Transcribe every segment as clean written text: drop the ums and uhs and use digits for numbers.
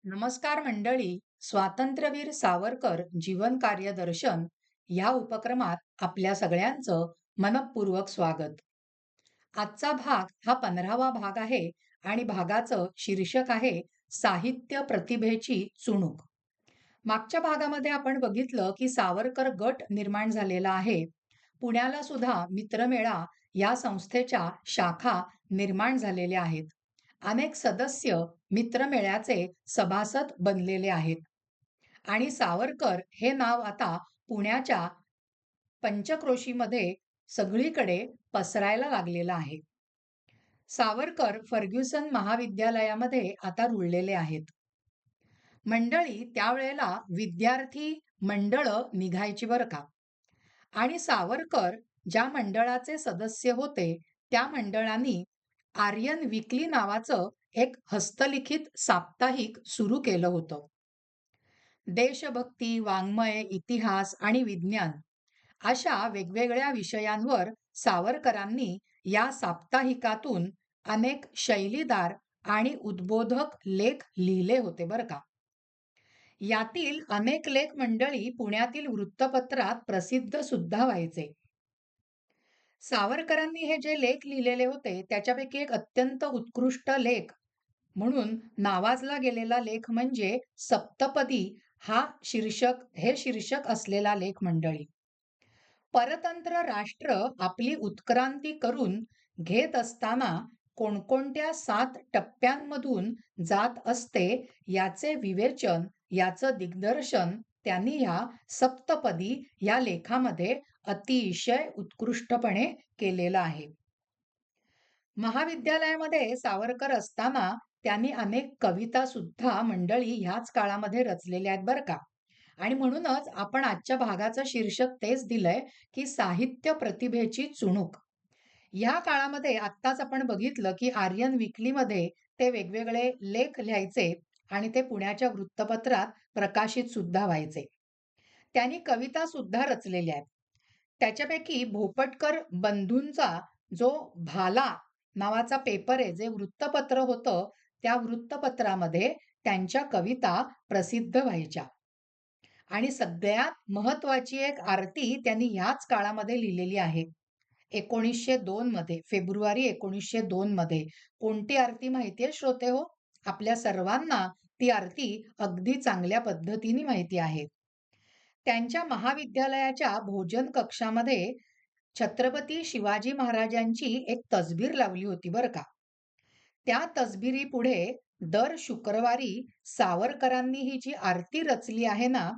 नमस्कार मंडळी. स्वातंत्र्यवीर सावरकर जीवन कार्यदर्शन या उपक्रमात आपल्या सगळ्यांचं मनःपूर्वक स्वागत. आजचा भाग हा 15वा भाग आहे आणि भागाचं शीर्षक आहे साहित्य प्रतिभेची चुणूक. मागच्या भागामध्ये आपण बघितलं की सावरकर गट निर्माण झालेला आहे. पुण्याला सुद्धा मित्रमेळा या संस्थेच्या शाखा निर्माण झालेल्या आहेत. अनेक सदस्य मित्रमेळ्याचे सभासद बनलेले आहेत आणि सावरकर हे नाव आता पुण्याच्या पंचक्रोशीमध्ये सगळीकडे पसरायला लागलेलं आहे. सावरकर फर्ग्युसन महाविद्यालयामध्ये आता रुळलेले आहेत. मंडळी त्यावेळेला विद्यार्थी मंडळं निघायची बरं का. आणि सावरकर ज्या मंडळाचे सदस्य होते त्या मंडळांनी आर्यन वीकली नावाचं एक हस्तलिखित साप्ताहिक सुरू केलं होतं. देशभक्ती, वाङ्मय, इतिहास आणि विज्ञान अशा वेगवेगळ्या विषयांवर सावरकरांनी या साप्ताहिकातून अनेक शैलीदार आणि उद्बोधक लेख लिहिले होते बरं का. यातील अनेक लेख मंडळी पुण्यातील वृत्तपत्रात प्रसिद्ध सुद्धा व्हायचे. सावरकरांनी हे जे लेख लिहिलेले होते त्याच्यापैकी एक अत्यंत उत्कृष्ट लेख म्हणून नावाजला गेलेला लेख म्हणजे सप्तपदी हे शीर्षक असलेला लेख मंडळी. परतंत्र राष्ट्र आपली उत्क्रांती करून घेत असताना कोणकोणत्या 7 टप्प्यांमधून जात असते याचे विवेचन, याचं दिग्दर्शन त्यांनी ह्या सप्तपदी या लेखामध्ये अतिशय उत्कृष्टपणे केलेलं आहे. महाविद्यालयामध्ये सावरकर असताना त्यांनी अनेक कविता सुद्धा मंडळी ह्याच काळामध्ये रचलेल्या आहेत बरं का. आणि म्हणूनच आपण आजच्या भागाचं शीर्षक तेच दिलंय की साहित्य प्रतिभेची चुणूक. ह्या काळामध्ये आत्ताच आपण बघितलं की आर्यन वीकलीमध्ये ते वेगवेगळे लेख लिहायचे आणि ते पुण्याच्या वृत्तपत्रात प्रकाशित सुद्धा व्हायचे. त्यांनी कविता सुद्धा रचलेल्या आहेत. त्याच्यापैकी भोपटकर बंधूंचा जो भाला नावाचा पेपर आहे, जे वृत्तपत्र होतं, त्या वृत्तपत्रामध्ये त्यांच्या कविता प्रसिद्ध व्हायच्या. आणि सगळ्यात महत्वाची एक आरती त्यांनी ह्याच काळामध्ये लिहिलेली आहे. 1902 मध्ये, फेब्रुवारी 1902 मध्ये. कोणती आरती माहितीये श्रोते हो? आपल्या सर्वांना ती आरती अगदी चांगल्या पद्धतीने माहिती आहे. त्यांच्या महाविद्यालयाच्या भोजन कक्षामध्ये छत्रपती शिवाजी महाराजांची एक तसबीर लावली होती बरं का. त्या तसबिरीपुढे दर शुक्रवारी सावरकरांनी ही जी आरती रचली आहे ना,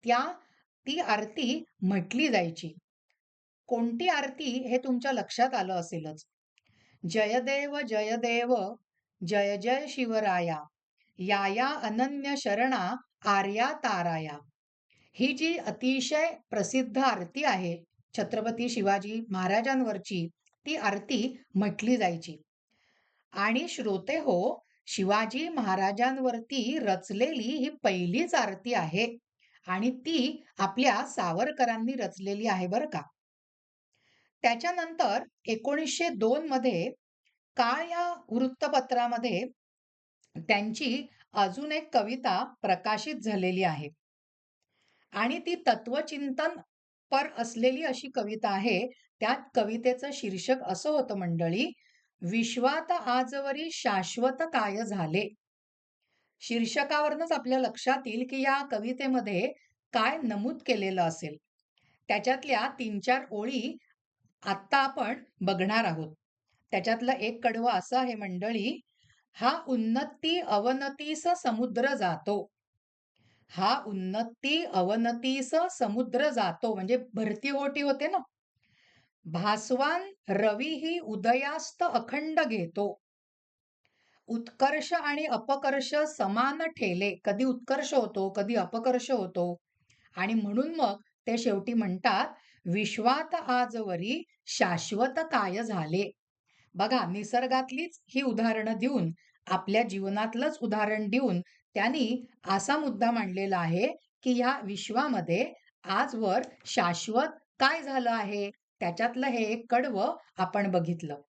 ती आरती म्हटली जायची. कोणती आरती हे तुमच्या लक्षात आलं असेलच. जयदेव जयदेव जय जय शिवराया, याया अनन्य शरणा आर्या ताराया. ही जी अतिशय प्रसिद्ध आरती आहे छत्रपती शिवाजी महाराजांवरची, ती आरती म्हटली जायची. आणि श्रोते हो, शिवाजी महाराजांवरती रचलेली ही पहिलीच आरती आहे आणि ती आपल्या सावरकरांनी रचलेली आहे बरं का. त्याच्यानंतर 1902 मध्ये काळ या वृत्तपत्रामध्ये त्यांची अजून एक कविता प्रकाशित झालेली आहे आणि ती तत्वचिंतन पर असलेली अशी कविता आहे. त्यात कवितेचं शीर्षक असं होतं मंडळी, विश्वात आजवरी शाश्वत काय झाले. शीर्षकावरूनच आपल्या लक्षात येईल की या कवितेमध्ये काय नमूद केलेलं असेल. त्याच्यातल्या 3-4 ओळी आत्ता आपण बघणार आहोत. त्याच्यातलं एक कडवं असं आहे मंडळी, हा उन्नती अवनतीस समुद्र जातो. हा उन्नती अवनतीस समुद्र जातो म्हणजे भरती ओहोटी होते ना. भासवान रवी ही उदयास्त अखंड घेतो. उत्कर्ष आणि अपकर्ष समान ठेले. कधी उत्कर्ष होतो, कधी अपकर्ष होतो. आणि म्हणून मग ते शेवटी म्हणतात, विश्वात आजवरी शाश्वत काय झाले. बघा, निसर्गातलीच ही उदाहरणं देऊन, आपल्या जीवनातलंच उदाहरण देऊन त्यांनी असा मुद्दा मांडलेला आहे की ह्या विश्वामध्ये आजवर शाश्वत काय झालं आहे. त्याच्यातलं हे एक कडवं आपण बघितलं.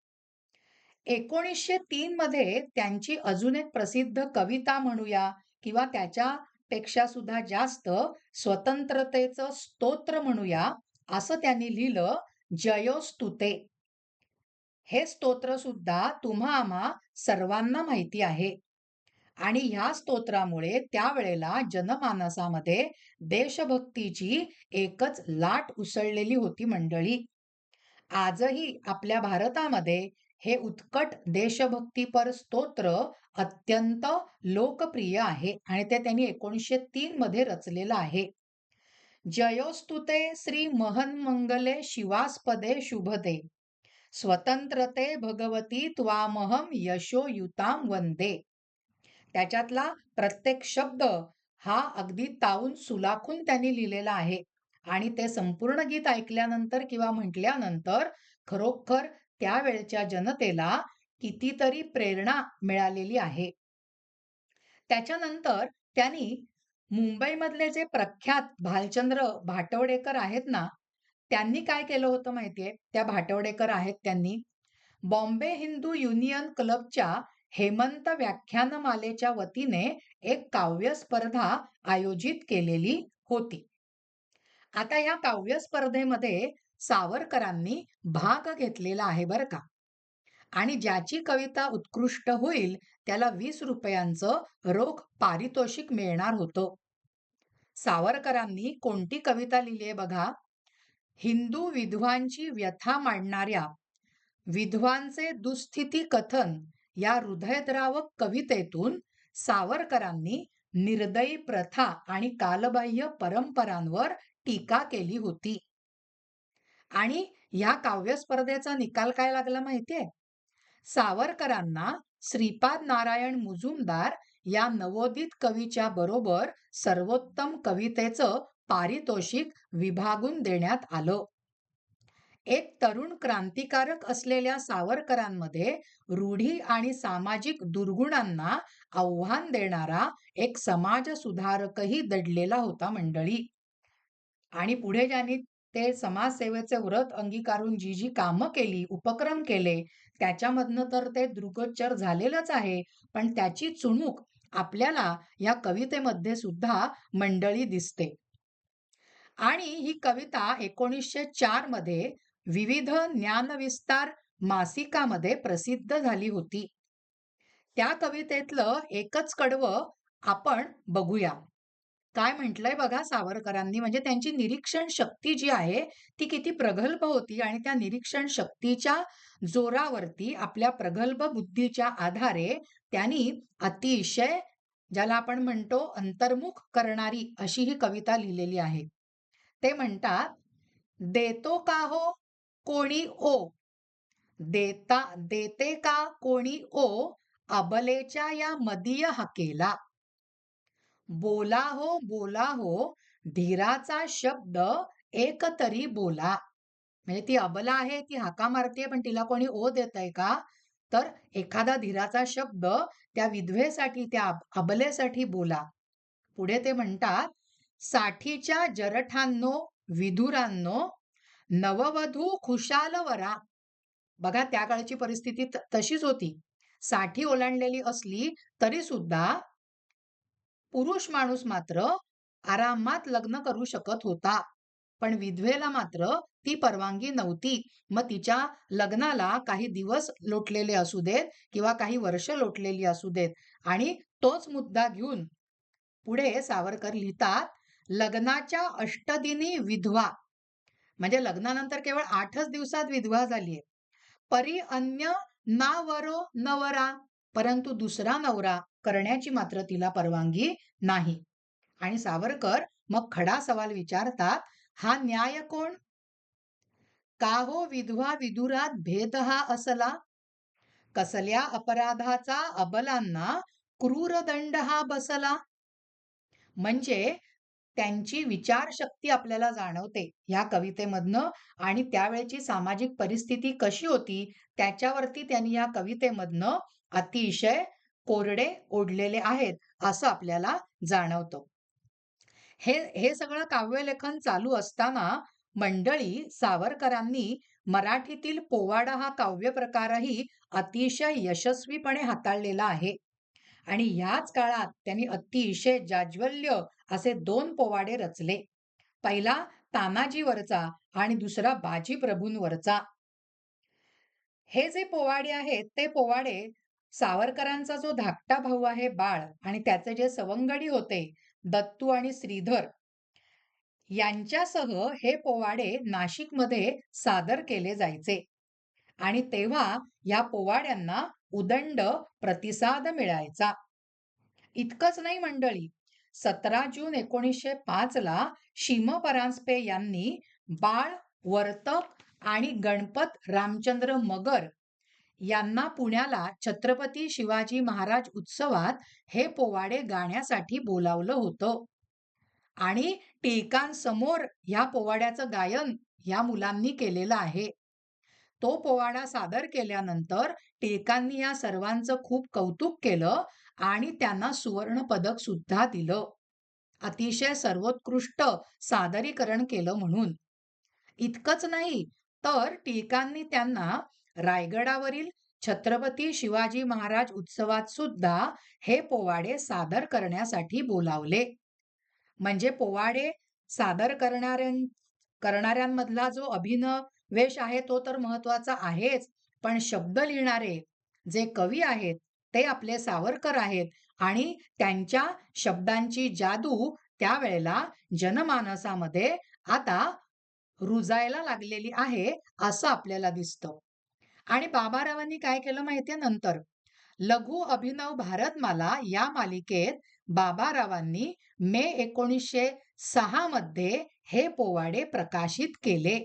1903 मध्ये त्यांची अजून एक प्रसिद्ध कविता म्हणूया किंवा त्याच्यापेक्षा सुद्धा जास्त स्वतंत्रतेचं स्तोत्र म्हणूया असं त्यांनी लिहिलं, जयोस्तुते. हे स्तोत्र सुद्धा तुम्हा आम्हा सर्वांना माहिती आहे. आणि ह्या स्तोत्रामुळे त्यावेळेला जनमानसामध्ये देशभक्तीची एकच लाट उसळलेली होती मंडळी. आजही आपल्या भारतामध्ये हे उत्कट देशभक्तीपर स्तोत्र अत्यंत लोकप्रिय आहे आणि ते त्यांनी 1903 मध्ये रचलेलं आहे. जयोस्तुते श्री महन्मंगले शिवास्पदे शुभदे स्वतंत्रते भगवती त्वामहम यशोयुताम वंदे. त्याच्यातला प्रत्येक शब्द हा अगदी तावून सुलाखून त्यांनी लिहिलेला आहे आणि ते संपूर्ण गीत ऐकल्यानंतर किंवा म्हटल्यानंतर खरोखर त्यावेळच्या जनतेला कितीतरी प्रेरणा मिळालेली आहे. त्याच्यानंतर त्यांनी मुंबईमधले जे प्रख्यात भालचंद्र भाटवडेकर आहेत ना, त्यांनी काय केलं होतं माहितीये? त्या भाटवडेकर आहेत त्यांनी बॉम्बे हिंदू युनियन क्लबच्या हेमंत व्याख्यानमालेच्या वतीने एक काव्य स्पर्धा आयोजित केलेली होती. आता या काव्य स्पर्धेमध्ये सावरकरांनी भाग घेतलेला आहे बरं का. आणि ज्याची कविता उत्कृष्ट होईल त्याला 20 रुपयांचं रोख पारितोषिक मिळणार होतं. सावरकरांनी कोणती कविता लिहिली आहे बघा. हिंदू विधवांची व्यथा मांडणाऱ्या विधवांचे दुःस्थिती कथन या हृदयद्रावक कवितेतून सावरकरांनी निर्दयी प्रथा आणि कालबाह्य परंपरांवर टीका केली होती. आणि या काव्य स्पर्धेचा निकाल काय लागला माहितीये? सावरकरांना श्रीपाद नारायण मुजुमदार या नवोदित कवीच्या बरोबर सर्वोत्तम कवितेचं पारितोषिक विभागून देण्यात आलं. एक तरुण क्रांतिकारक असलेल्या सावरकरांमध्ये रूढी आणि सामाजिक दुर्गुणांना आव्हान देणारा एक समाज सुधारकही दडलेला होता मंडळी. आणि पुढे ज्यांनी ते समाजसेवेचे व्रत अंगीकारून जी जी कामं केली, उपक्रम केले, त्याच्यामधनं तर ते दृग्गोचर झालेलंच आहे. पण त्याची चुणूक आपल्याला या कवितेमध्ये सुद्धा मंडळी दिसते. आणि ही कविता 1904 मध्ये विविध ज्ञानविस्तार मासिकामध्ये प्रसिद्ध झाली होती. त्या कवितेतलं एकच कडवं आपण बघूया. काय म्हटलंय बघा सावरकरांनी, म्हणजे त्यांची निरीक्षण शक्ती जी आहे ती किती प्रगल्भ होती आणि त्या निरीक्षण शक्तीच्या जोरावरती आपल्या प्रगल्भ बुद्धीच्या आधारे त्यांनी अतिशय, ज्याला आपण म्हणतो अंतर्मुख करणारी अशी ही कविता लिहिलेली आहे. ते म्हणतात, देतो का हो कोणी ओ, देते का कोणी ओ, अबलेच्या या मदीय हाकेला. बोला हो धीराचा शब्द एक तरी बोला. म्हणजे ती अबला आहे, ती हाका मारते, पण तिला कोणी ओ देतंय का? तर एखादा धीराचा शब्द त्या विधवेसाठी, त्या अबलेसाठी बोला. पुढे ते म्हणतात, साठीच्या जरठांनो विधुरांनो नववधू खुशाल वरा. बघा त्या काळची परिस्थिती तशीच होती. 60 ओलांडलेली असली तरी सुद्धा पुरुष माणूस मात्र आरामात लग्न करू शकत होता. पण विधवेला मात्र ती परवानगी नव्हती. मग तिच्या लग्नाला काही दिवस लोटलेले असू देत किंवा काही वर्ष लोटलेली असू देत. आणि तोच मुद्दा घेऊन पुढे सावरकर लिहितात, लग्नाच्या अष्टदिनी विधवा, म्हणजे लग्नानंतर केवळ 8च दिवसात विधवा झालीये. परी अन्य ना वरो नवरा, परंतु दुसरा नवरा करण्याची मात्र तिला परवानगी नाही. आणि सावरकर मग खडा सवाल विचारतात, हा न्याय कोण? का हो विधवा विदुरात भेद हा असला? कसल्या अपराधाचा अबलांना क्रूर दंड हा बसला? म्हणजे त्यांची विचारशक्ती आपल्याला जाणवते ह्या कवितेमधनं. आणि त्यावेळची सामाजिक परिस्थिती कशी होती त्याच्यावरती त्यांनी या कवितेमधनं अतिशय कोरडे ओढलेले आहेत असं आपल्याला जाणवतं. हे सगळं काव्यलेखन चालू असताना मंडळी सावरकरांनी मराठीतील पोवाडा हा काव्य प्रकारही अतिशय यशस्वीपणे हाताळलेला आहे. आणि ह्याच काळात त्यांनी अतिशय जाज्वल्य असे 2 पोवाडे रचले. पहिला तानाजीवरचा आणि दुसरा बाजी प्रभूंवरचा. हे जे पोवाडे आहेत, ते पोवाडे सावरकरांचा जो धाकटा भाऊ आहे बाळ आणि त्याचे जे सवंगडी होते दत्तू आणि श्रीधर यांच्यासह हे पोवाडे नाशिकमध्ये सादर केले जायचे आणि तेव्हा या पोवाड्यांना उदंड प्रतिसाद मिळायचा. इतकंच नाही मंडळी, 17 जून 1905 ला शिम परांजपे यांनी बाळ वर्तक आणि गणपत रामचंद्र मगर यांना पुण्याला छत्रपती शिवाजी महाराज उत्सवात हे पोवाडे गाण्यासाठी बोलावलं होतं आणि टिळकांसमोर ह्या पोवाड्याचं गायन ह्या मुलांनी केलेलं आहे. तो पोवाडा सादर केल्यानंतर टिळकांनी या सर्वांचं खूप कौतुक केलं आणि त्यांना सुवर्ण पदक सुद्धा दिलं. अतिशय सर्वोत्कृष्ट सादरीकरण केलं म्हणून. इतकंच नाही, तर टिळकांनी त्यांना रायगडावरील छत्रपती शिवाजी महाराज उत्सवात सुद्धा हे पोवाडे सादर करण्यासाठी बोलावले. म्हणजे पोवाडे सादर करणाऱ्यांमधला जो अभिनवेश आहे तो तर महत्वाचा आहेच, पण शब्द लिहिणारे जे कवी आहेत ते आपले सावरकर आहेत आणि त्यांच्या शब्दांची जादू त्यावेळेला जनमानसामध्ये आता रुजायला लागलेली आहे असं आपल्याला दिसतं. आणि बाबारावांनी काय केलं माहितीये नंतर? लघु अभिनव भारतमाला या मालिकेत बाबारावांनी मे 1906 मध्ये हे पोवाडे प्रकाशित केले.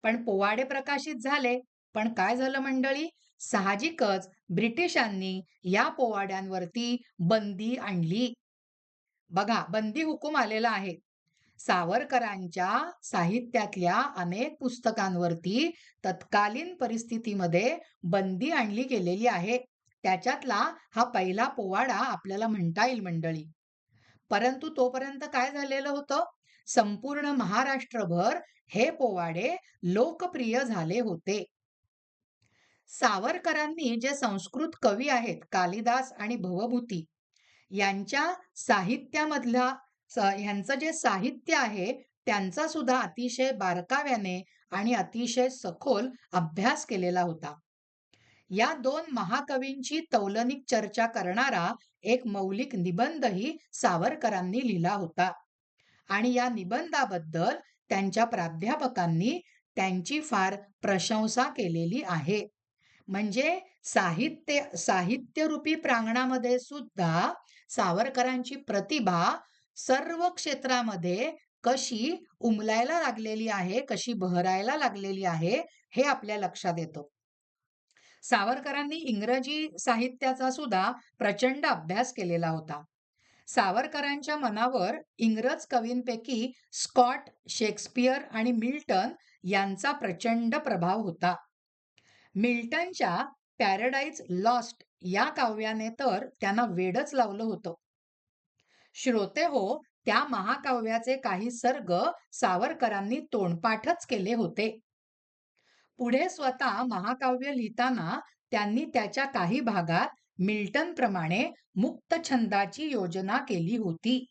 पण पोवाडे प्रकाशित झाले, पण काय झालं मंडळी? साहजिकच ब्रिटिशांनी या पोवाड्यांवरती बंदी आणली. बघा, बंदी हुकूम आलेला आहे. सावरकरांच्या साहित्यातल्या अनेक पुस्तकांवरती तत्कालीन परिस्थितीमध्ये बंदी आणली गेलेली आहे. त्याच्यातला हा पहिला पोवाडा आपल्याला म्हणता येईल मंडळी. परंतु तोपर्यंत काय झालेलं होतं? संपूर्ण महाराष्ट्रभर हे पोवाडे लोकप्रिय झाले होते. सावरकरांनी जे संस्कृत कवी आहेत कालिदास आणि भवभूती यांच्या साहित्यामधला ह्यांचं जे साहित्य आहे त्यांचा सुद्धा अतिशय बारकाव्याने आणि अतिशय सखोल अभ्यास केलेला होता. या 2 महाकवींची तौलनिक चर्चा करणारा एक मौलिक निबंधही सावरकरांनी लिहिला होता आणि या निबंधाबद्दल त्यांच्या प्राध्यापकांनी त्यांची फार प्रशंसा केलेली आहे. म्हणजे साहित्यरूपी प्रांगणामध्ये सुद्धा सावरकरांची प्रतिभा सर्व क्षेत्रामध्ये कशी उमलायला लागलेली आहे, कशी बहरायला लागलेली आहे, हे आपल्या लक्षात येतं. सावरकरांनी इंग्रजी साहित्याचा सुद्धा प्रचंड अभ्यास केलेला होता. सावरकरांच्या मनावर इंग्रज कवींपैकी स्कॉट, शेक्सपियर आणि मिल्टन यांचा प्रचंड प्रभाव होता. मिल्टनच्या पॅराडाईज लॉस्ट या काव्याने तर त्यांना वेडच लावलं होतं. श्रोते हो, त्या महाकाव्याचे काही सर्ग सावरकरांनी तोंडपाठच केले होते. पुढे स्वतः महाकाव्य लिहिताना त्यांनी त्याच्या काही भागात मिल्टन प्रमाणे मुक्त छंदाची योजना केली होती.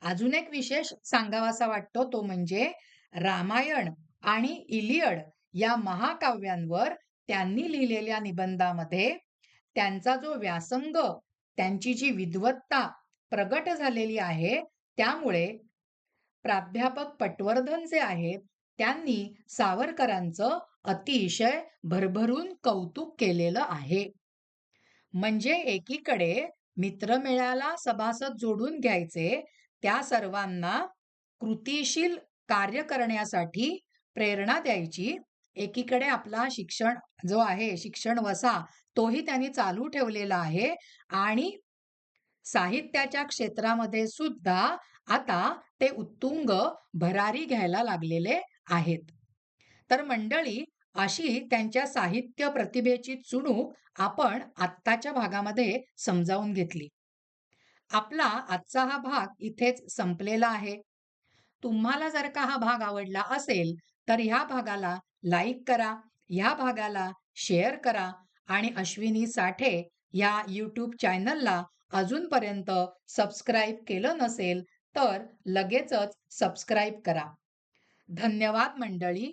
अजून एक विशेष सांगावासा वाटतो तो म्हणजे रामायण आणि इलियड या महाकाव्यांवर त्यांनी लिहिलेल्या निबंधामध्ये त्यांचा जो व्यासंग, त्यांची जी विद्वत्ता प्रगट झालेली आहे, त्यामुळे प्राध्यापक पटवर्धन जे आहेत त्यांनी सावरकरांचं अतिशय भरभरून कौतुक केलेलं आहे. म्हणजे एकीकडे मित्रमेळ्याला सभासद जोडून घ्यायचे, त्या सर्वांना कृतिशील कार्य करण्यासाठी प्रेरणा द्यायची. एकीकडे आपला शिक्षण जो आहे, शिक्षण वसा तोही त्यांनी चालू ठेवलेला आहे आणि साहित्याच्या क्षेत्रामध्ये सुद्धा आता ते उत्तुंग भरारी घ्यायला लागलेले आहेत. तर मंडळी, अशी त्यांच्या साहित्य प्रतिभेची चुणूक आपण आत्ताच्या भागामध्ये समजावून घेतली. आपला आजचा हा भाग इथेच संपलेला आहे. तुम्हाला जर का हा भाग आवडला असेल तर ह्या भागाला लाईक करा, ह्या भागाला शेअर करा आणि अश्विनी साठे या YouTube चॅनलला अजूनपर्यंत सबस्क्राईब केलं नसेल, तर लगेचच सबस्क्राईब करा. धन्यवाद मंडळी.